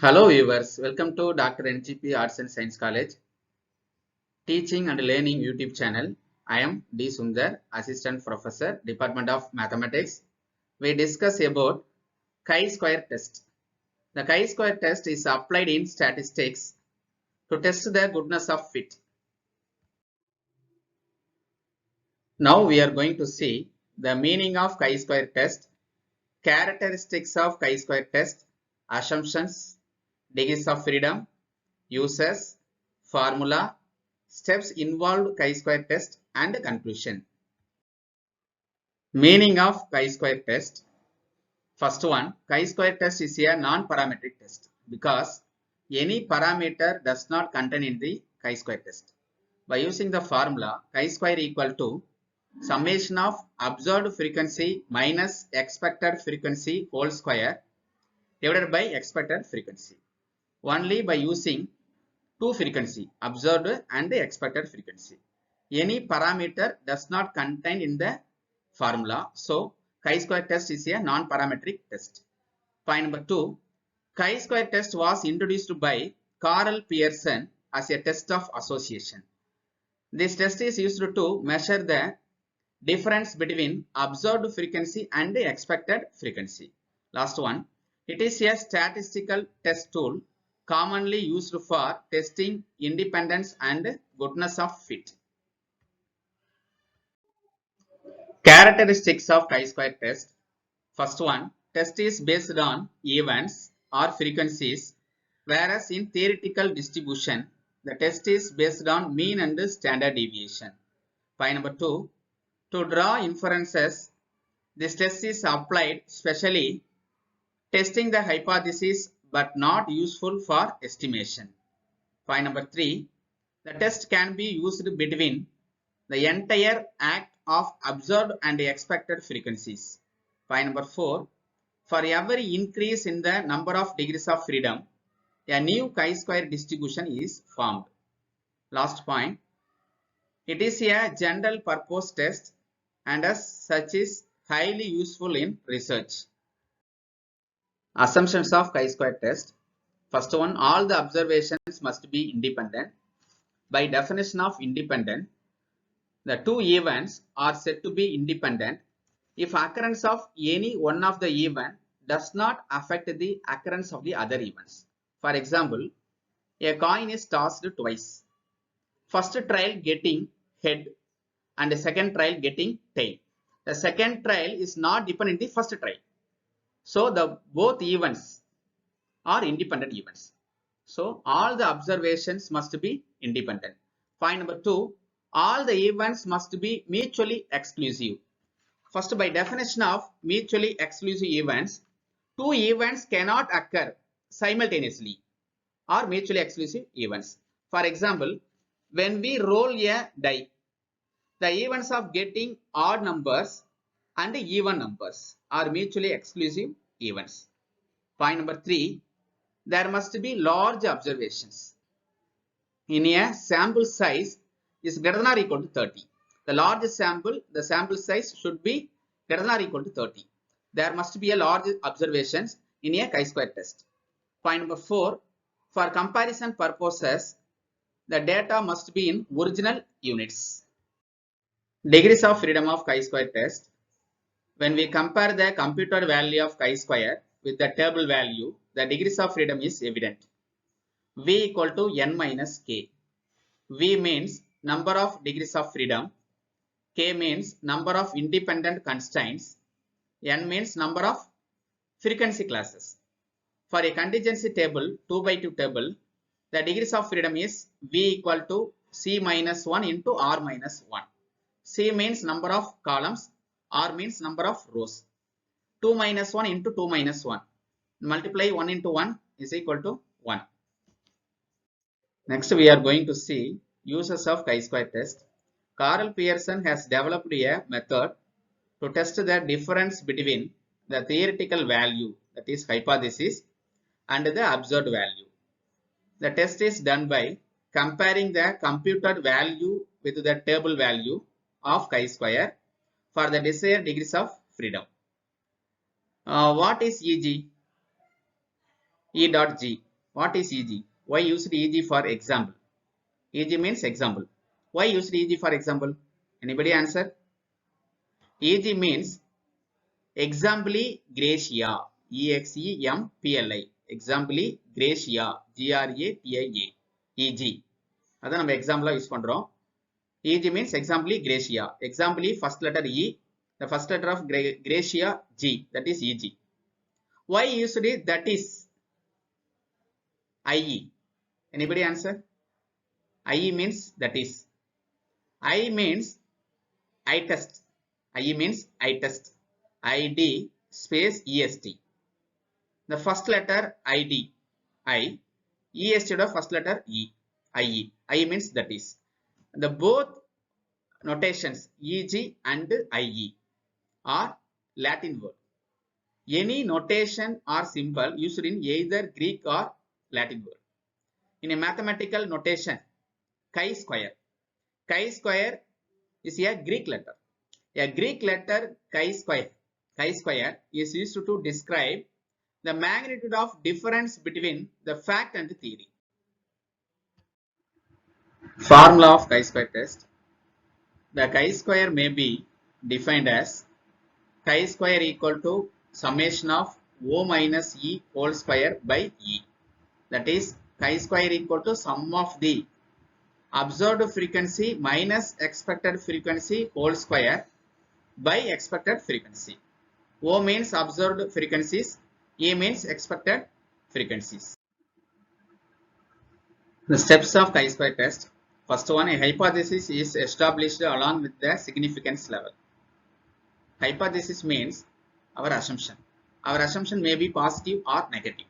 Hello viewers, welcome to Dr. NGP Arts and Science College Teaching and Learning YouTube channel. I am D. Sundar, Assistant Professor, Department of Mathematics. We discuss about chi-square test. The chi-square test is applied in statistics to test the goodness of fit. Now we are going to see the meaning of chi-square test, characteristics of chi-square test, assumptions, degrees of freedom, uses, formula, steps involved chi-square test and conclusion. Meaning of chi-square test. First one, chi-square test is a non-parametric test because any parameter does not contain in the chi-square test. By using the formula chi-square equal to summation of observed frequency minus expected frequency whole square divided by expected frequency. Only by using two frequency, observed and expected frequency. Any parameter does not contain in the formula. So, chi-square test is a non-parametric test. Point number 2. Chi-square test was introduced by Karl Pearson as a test of association. This test is used to measure the difference between observed frequency and the expected frequency. Last one. It is a statistical test tool commonly used for testing independence and goodness of fit. Characteristics of chi-square test. First one, test is based on events or frequencies, whereas in theoretical distribution, the test is based on mean and standard deviation. Point number 2, to draw inferences, this test is applied specially testing the hypothesis but not useful for estimation. Point number 3, the test can be used between the entire act of observed and expected frequencies. Point number 4, for every increase in the number of degrees of freedom, a new chi-square distribution is formed. Last point, it is a general purpose test and as such is highly useful in research. Assumptions of chi-square test. First one, all the observations must be independent. By definition of independent, the two events are said to be independent if occurrence of any one of the event does not affect the occurrence of the other events. For example, a coin is tossed twice. First trial getting head and the second trial getting tail. The second trial is not dependent on the first trial. So the both events are independent events. So all the observations must be independent. Point number 2, all the events must be mutually exclusive. First, by definition of mutually exclusive events, two events cannot occur simultaneously or mutually exclusive events. For example, when we roll a die, the events of getting odd numbers and even numbers are mutually exclusive events. Point number 3, there must be large observations. In a sample size is greater than or equal to 30. The largest sample, the sample size should be greater than or equal to 30. There must be a large observations in a chi-square test. Point number 4, for comparison purposes, the data must be in original units. Degrees of freedom of chi-square test. When we compare the computed value of chi-square with the table value, the degrees of freedom is evident. V equal to n minus k. V means number of degrees of freedom. K means number of independent constraints. N means number of frequency classes. For a contingency table, 2 by 2 table, the degrees of freedom is V equal to C minus 1 into R minus 1. C means number of columns, R means number of rows. 2 minus 1 into 2 minus 1. Multiply 1 into 1 is equal to 1. Next, we are going to see uses of chi-square test. Karl Pearson has developed a method to test the difference between the theoretical value, that is hypothesis, and the observed value. The test is done by comparing the computed value with the table value of chi-square for the desired degrees of freedom. What is EG? E dot G. What is EG? Why used EG for example? EG means example. Why used EG for example? Anybody answer? EG means exempli gratia. EXEMPLI. Exempli gratia. GRATIA. EG. அதான் நம்ம எக்ஸாம்பிளா use பண்றோம். EG means exempli gratia. Exempli first letter E, the first letter of gratia G, that is EG. Why used it? That is IE. Anybody answer? IE means that is. I means I test. IE means I test. ID space EST. The first letter ID I, EST of first letter E, IE. IE means that is. The both notations EG and IE are Latin word. Any notation or symbol used in either Greek or Latin word. In a mathematical notation, chi-square. Chi-square is a Greek letter. A Greek letter chi-square is used to describe the magnitude of difference between the fact and the theory. Formula of chi-square test. The chi-square may be defined as chi-square equal to summation of O minus E whole square by E. That is, chi-square equal to sum of the observed frequency minus expected frequency whole square by expected frequency. O means observed frequencies, E means expected frequencies. The steps of chi-square test. First one, a hypothesis is established along with the significance level. Hypothesis means our assumption. Our assumption may be positive or negative.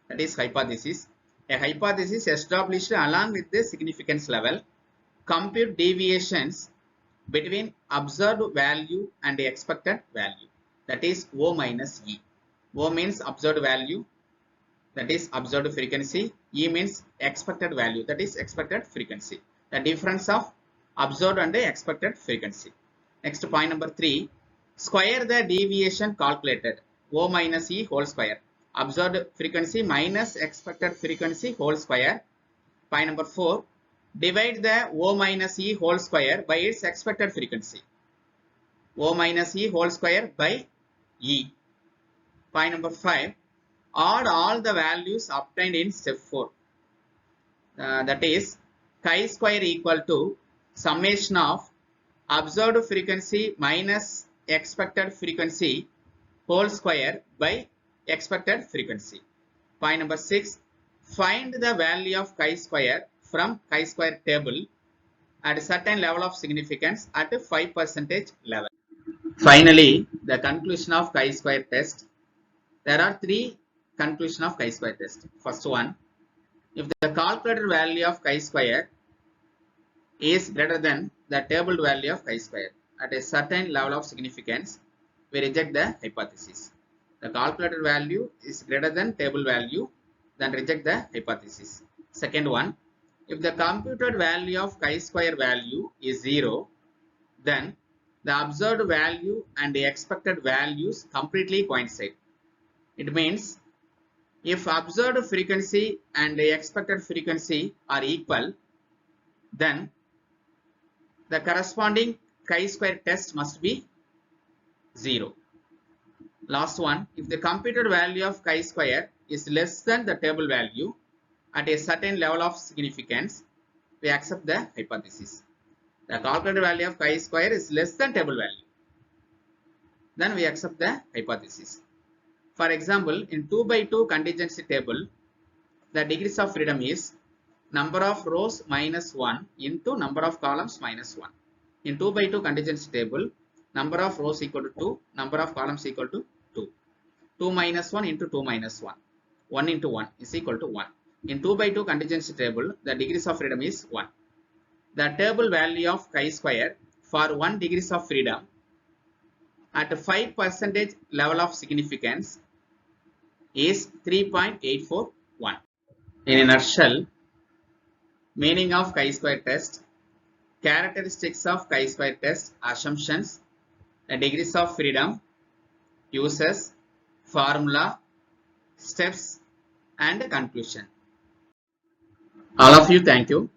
That is hypothesis. A hypothesis established along with the significance level. Compute deviations between observed value and the expected value. That is O minus E. O means observed value. That is observed frequency. E means expected value. That is expected frequency. The difference of observed and the expected frequency. Next, point number 3. Square the deviation calculated. O minus E whole square. Observed frequency minus expected frequency whole square. Point number 4. Divide the O minus E whole square by its expected frequency. O minus E whole square by E. Point number 5. Add all the values obtained in step 4. That is, chi-square equal to summation of observed frequency minus expected frequency whole square by expected frequency. Point number 6. Find the value of chi-square from chi-square table at a certain level of significance at a 5% level. Finally, the conclusion of chi-square test. There are 3 conclusion of chi-square test. First one, if the calculated value of chi-square is greater than the tabled value of chi-square at a certain level of significance, we reject the hypothesis. The calculated value is greater than table value, then reject the hypothesis. Second one, if the computed value of chi-square value is 0, then the observed value and the expected values completely coincide. It means if observed frequency and the expected frequency are equal, then the corresponding chi-square test must be 0. Last one, if the computed value of chi-square is less than the table value at a certain level of significance, we accept the hypothesis. The calculated value of chi-square is less than table value, then we accept the hypothesis. For example, in 2 by 2 contingency table, the degrees of freedom is number of rows minus 1 into number of columns minus 1. In 2 by 2 contingency table, number of rows equal to 2, number of columns equal to 2. 2 minus 1 into 2 minus 1. 1 into 1 is equal to 1. In 2 by 2 contingency table, the degrees of freedom is 1. The table value of chi-square for 1 degrees of freedom at 5% level of significance is 3.841. In a nutshell, meaning of chi-square test, characteristics of chi-square test, assumptions, the degrees of freedom, uses, formula, steps, and conclusion. All of you, thank you.